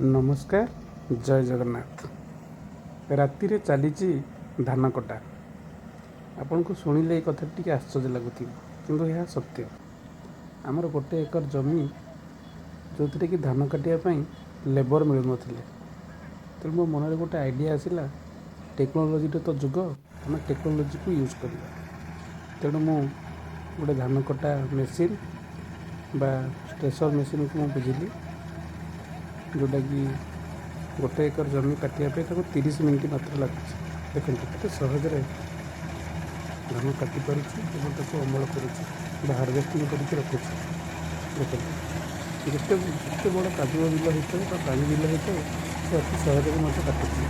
नमस्कार जय जगन्नाथ। राति रे चली धान कटा। आपन को शुणिले ये कथा टी आश्चर्य लगुथ किंतु यह सत्य। आमर गोटे एकर जमी जो थे कि धान काटापी लेबर मिलू ना तेणु मो मन में गोटे आइडिया आसला टेक्नोलोजी तो जुग आम टेक्नोलोजी को यूज करवा। तेणु मु गोटे धान कटा मेसीन बा स्ट्रेसर मेसीन को बुझिली जोटा कि गोटे एकर जमी काटापी 30 मिनिट मात्र लगुच। देखो केते सहज धान काटी पार्टी अमल कर हार्वेस्टिंग करके रखुच्छे। देखो जिते जिते बड़ काजुआ बिल होता है पानी बिल होता है से अति सहज मत काटुच्छे।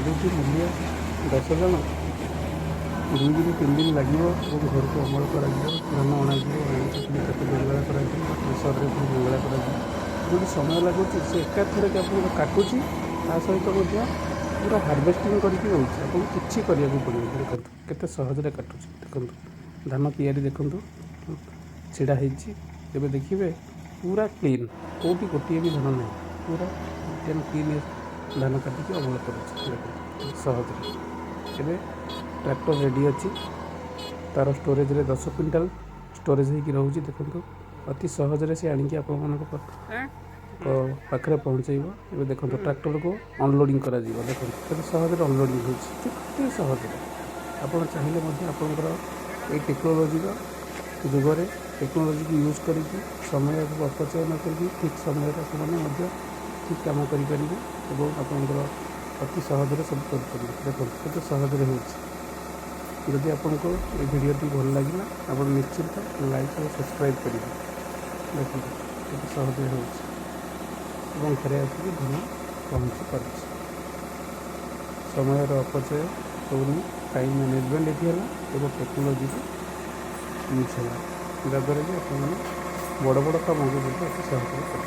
जो मूल्य 10 जन 2 दिन 3 दिन लगे घर को अमल कर धान अणाजी बेंगला कर प्रेसर बेंगला कर जो समय लगुच से एकाथर के आप काटुची सहित पूरा हार्वेस्टिंग करके रोचे आपको किसी करने पड़े। देखो केते सहज काटुची। देखो धान तैयारी देखो छिड़ा होबे देखिए पूरा क्लीन कौटी गोटे भी धान ना पूरा क्लीन धान काटिक अमल कर सहज। एवं ट्रैक्टर रेडी अच्छी तार स्टोरेज 10 क्विंटाल स्टोरेज होगी रोचे। देखो अति सहज से आणिकी पाखे पहुँचेब। ए देखो ट्रैक्टर को अनलोडिंग कर देखो सहज अनलोडिंग होते सहज। आप चाहिए आपंकर ये टेक्नोलोजी जुगरे टेक्नोलोजी को यूज कर समय को अपचय न कर ठीक समय ठीक कम करेंगे और आपंकर अति सहज सब करेंगे। देखो केते सहज होती। आपको ये भिडियोटी भल लगे आप निश्चिंत लाइक और सब्सक्राइब करेंगे। देखो केते सहज होती और घरे आसिक धान पहुँची पार समय अपचय होनी टाइम मैनेजमेंट ये है टेक्नोलोजी यूज है जहाँद्वारा कि आप बड़ बड़ काम अति सहज कर।